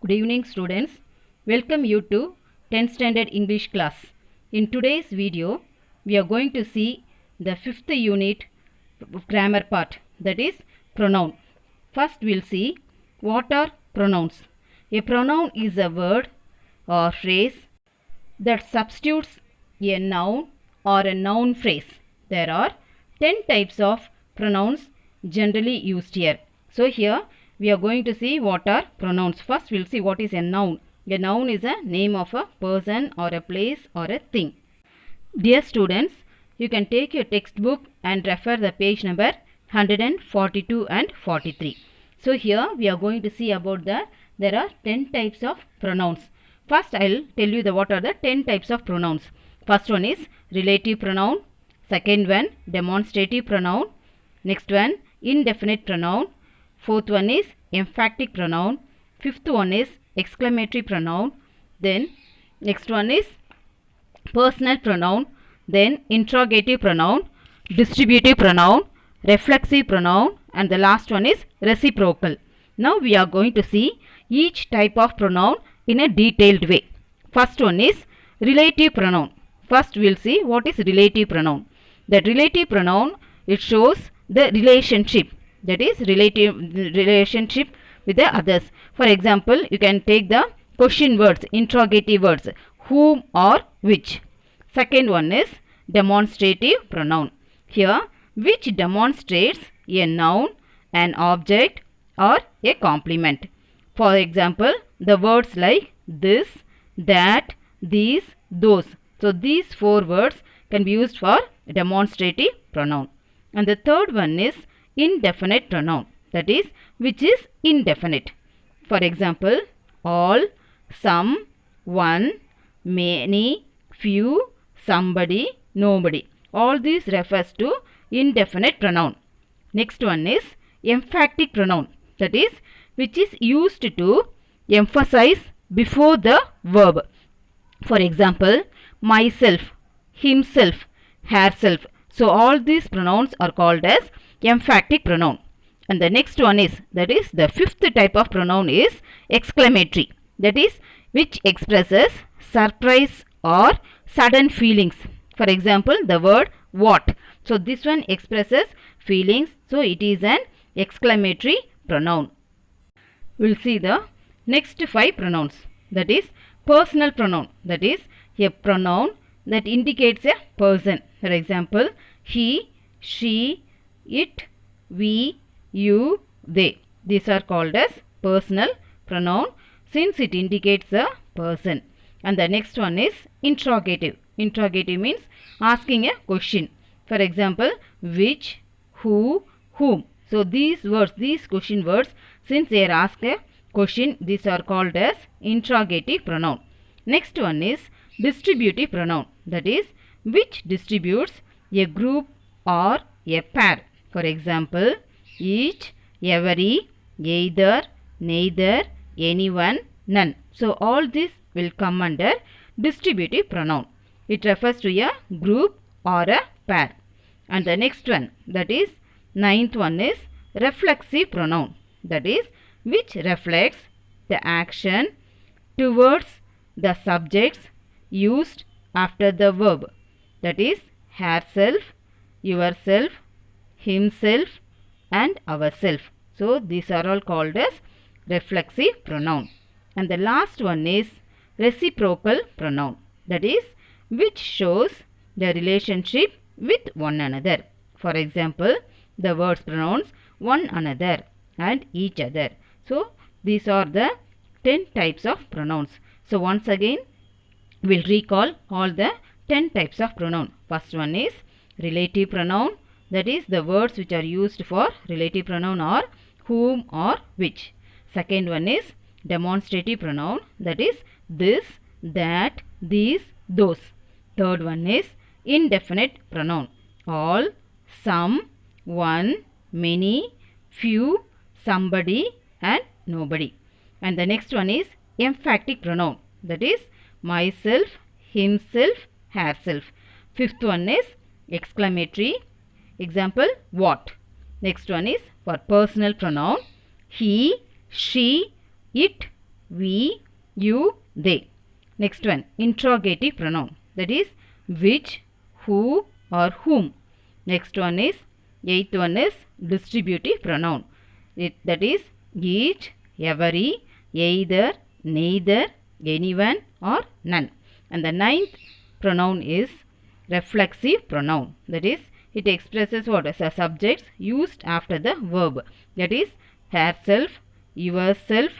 Good evening students. Welcome you to 10th standard English class. In today's video, we are going to see the 5th unit grammar part, that is pronoun. First we'll see what are pronouns. A pronoun is a word or phrase that substitutes a noun or a noun phrase. There are 10 types of pronouns generally used here. So here we are going to see what are pronouns. First we'll see what is a noun. A noun is a name of a person or a place or a thing. Dear students, you can take your textbook and refer the page number 142 and 43. So here we are going to see about there are 10 types of pronouns. First I'll tell you what are the 10 types of pronouns. First one is relative pronoun. Second one demonstrative pronoun. Next one indefinite pronoun. Fourth one is emphatic pronoun. Fifth one is exclamatory pronoun. Then next one is personal pronoun. Then interrogative pronoun, distributive pronoun, reflexive pronoun, and the last one is reciprocal. Now we are going to see each type of pronoun in a detailed way. First one is relative pronoun. First we'll see what is relative pronoun. The relative pronoun, it shows the relationship, that is relationship with the others. For example, you can take the question words, interrogative words, whom or which. Second one is demonstrative pronoun. Here, which demonstrates a noun, an object or a complement. For example, the words like this, that, these, those. So these four words can be used for demonstrative pronoun. And the third one is indefinite pronoun, that is which is indefinite. For example, all, some, one, many, few, somebody, nobody. All these refers to indefinite pronoun. Next one is emphatic pronoun, that is which is used to emphasize before the verb. For example, myself, himself, herself. So all these pronouns are called as emphatic pronoun. And the next one is, that is the fifth type of pronoun is exclamatory, that is which expresses surprise or sudden feelings. For example, the word what. So this one expresses feelings, so it is an exclamatory pronoun. We'll see the next 5 pronouns, that is personal pronoun, that is a pronoun that indicates a person. For example, he, she, it, we, you, they. These are called as personal pronoun since it indicates a person. And the next one is interrogative. Interrogative means asking a question. For example, which, who, whom. So these words, these question words, since they are asked a question, these are called as interrogative pronoun. Next one is distributive pronoun, that is which distributes a group or a pair. For example, each, every, either, neither, anyone, none. So all this will come under distributive pronoun. It refers to a group or a pair. And the next one, that is ninth one, is reflexive pronoun, that is which reflects the action towards the subjects used after the verb, that is herself, yourself, himself and ourself. So these are all called as reflexive pronoun. And the last one is reciprocal pronoun, that is which shows the relationship with one another. For example, the words pronouns one another and each other. So these are the 10 types of pronouns. So once again we'll recall all the 10 types of pronoun. First one is relative pronoun, that is the words which are used for relative pronoun are whom or which. Second one is demonstrative pronoun, that is this, that, these, those. Third one is indefinite pronoun, all, some, one, many, few, somebody and nobody. And the next one is emphatic pronoun, that is myself, himself, herself. Fifth one is exclamatory. Example, what. Next one is for personal pronoun, he, she, it, we, you, they. Next one, interrogative pronoun. That is which, who or whom. Next one is, eighth one is distributive pronoun. That is each, every, either, neither, anyone or none. And the ninth pronoun is reflexive pronoun. That is, it expresses what? As a subjects used after the verb. That is herself, yourself,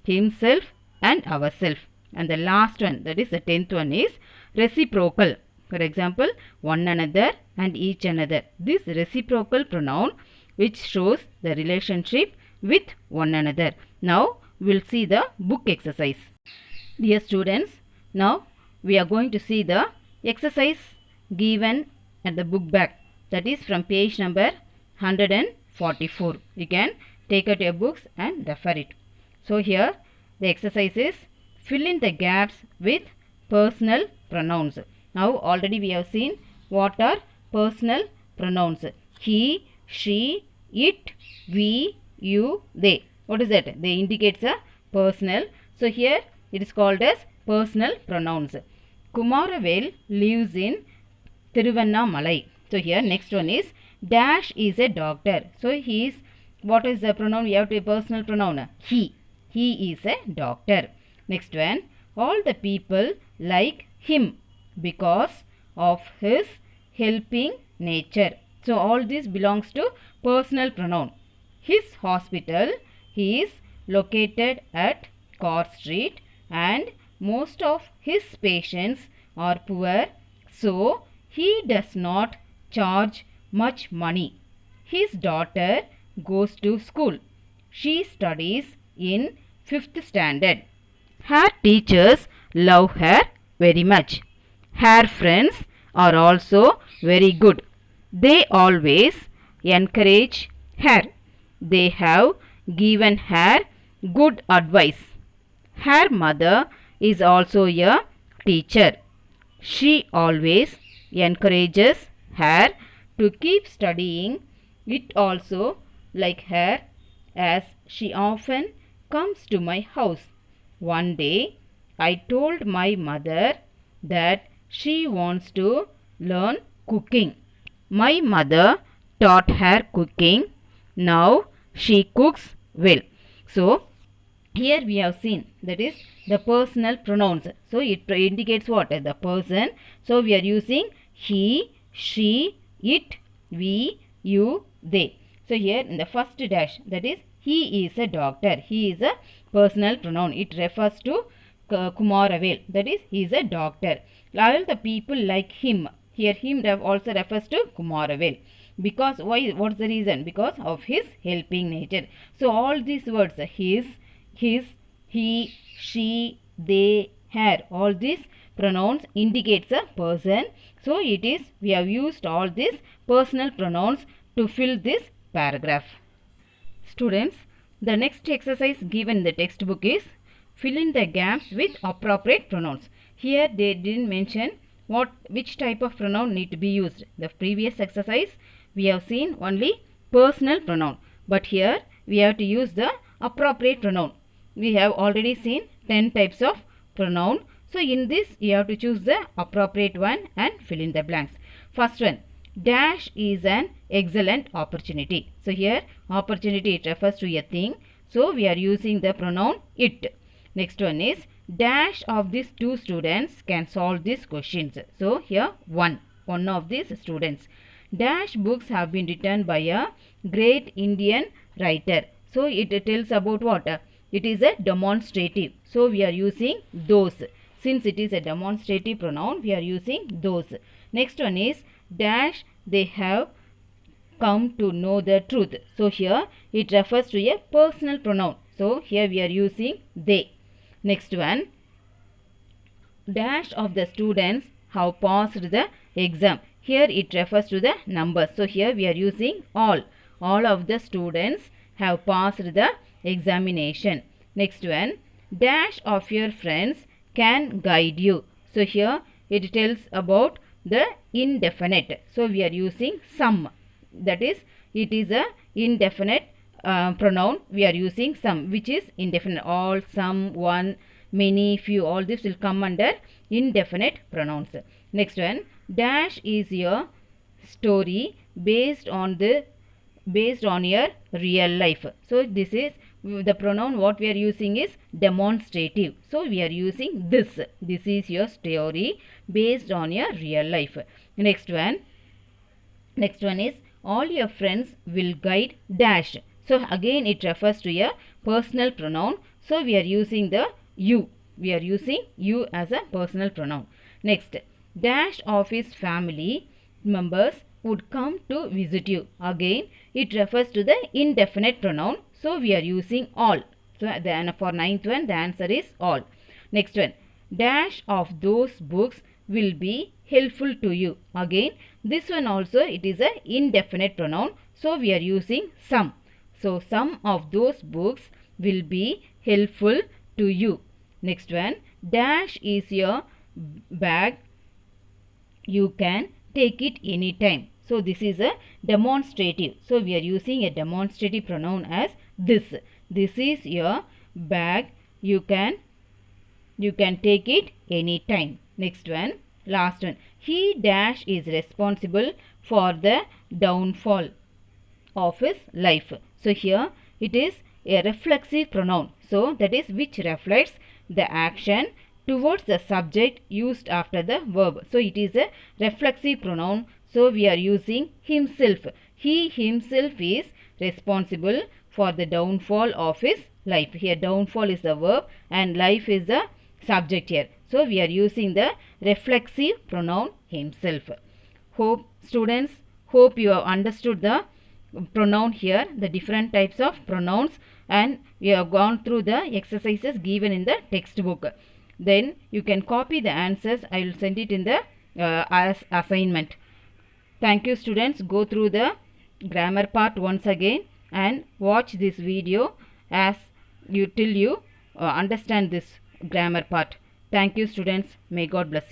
himself and ourself. And the last one, that is the 10th one, is reciprocal. For example, one another and each another. This reciprocal pronoun which shows the relationship with one another. Now we will see the book exercise. Dear students, now we are going to see the exercise given at the book back. That is from page number 144. You can take out your books and refer it. So here the exercise is fill in the gaps with personal pronouns. Now already we have seen what are personal pronouns. He, she, it, we, you, they. What is that? They indicates a personal. So here it is called as personal pronouns. Kumaravel lives in Thiruvannamalai. So here next one is dash is a doctor. So he is, what is the pronoun? We have to personal pronoun. He. He is a doctor. Next one, all the people like him because of his helping nature. So all this belongs to personal pronoun. His hospital is located at Car Street and most of his patients are poor, so he does not charge much money. His daughter goes to school. She studies in 5th standard. Her teachers love her very much. Her friends are also very good. They always encourage her. They have given her good advice. Her mother is also a teacher. She always encourages her to keep studying. It also like her as she often comes to my house. One day I told my mother that she wants to learn cooking. My mother taught her cooking. Now she cooks well. So here we have seen that is the personal pronouns. So it indicates what? The person. So we are using he, she, it, we, you, they. So here in the first dash, that is he is a doctor. He is a personal pronoun. It refers to Kumaravel. That is he is a doctor. All the people like him. Here him also refers to Kumaravel. Because why? What's the reason? Because of his helping nature. So all these words, his, he, she, they, her, all these pronouns indicates a person. So it is, we have used all these personal pronouns to fill this paragraph. Students, the next exercise given in the textbook is fill in the gaps with appropriate pronouns. Here they didn't mention which type of pronoun need to be used. The previous exercise we have seen only personal pronoun, but here we have to use the appropriate pronoun. We have already seen 10 types of pronoun. So in this you have to choose the appropriate one and fill in the blanks. First one, dash is an excellent opportunity. So here opportunity, it refers to a thing. So we are using the pronoun it. Next one is dash of these two students can solve these questions. So here one of these students. Dash books have been written by a great Indian writer. So it tells about what? It is a demonstrative. So we are using those. Since it is a demonstrative pronoun, we are using those. Next one is dash they have come to know the truth. So here it refers to a personal pronoun. So here we are using they. Next one, dash of the students have passed the exam. Here it refers to the numbers. So here we are using all. All of the students have passed the examination. Next one, dash of your friends can guide you. So here it tells about the indefinite. So we are using some. That is, it is a indefinite pronoun we are using some, which is indefinite. All, some, one, many, few, all this will come under indefinite pronouns. Next one, dash is your story based on your real life. So this is the pronoun what we are using is demonstrative. So we are using this. This is your story based on your real life. Next one is all your friends will guide dash. So again it refers to a personal pronoun. So we are using the you. We are using you as a personal pronoun. Next, dash of his family members would come to visit you. Again it refers to the indefinite pronoun. So we are using all. So then for ninth one the answer is all. Next one, dash of those books will be helpful to you. Again this one also it is a indefinite pronoun. So we are using some. So some of those books will be helpful to you. Next one, dash is your bag, you can take it anytime. So this is a demonstrative. So we are using a demonstrative pronoun as this. This is your bag, you can take it anytime. Next one, last one, he dash is responsible for the downfall of his life. So here it is a reflexive pronoun. So that is which reflects the action towards the subject used after the verb. So it is a reflexive pronoun. So we are using himself. He himself is responsible for the downfall of his life. Here downfall is the verb and life is the subject here. So we are using the reflexive pronoun himself. Hope students, hope you have understood the pronoun here, the different types of pronouns, and we have gone through the exercises given in the textbook. Then you can copy the answers. I will send it in the as assignment. Thank you students. Go through the grammar part once again and watch this video as till you understand this grammar part. Thank you students. May God bless you.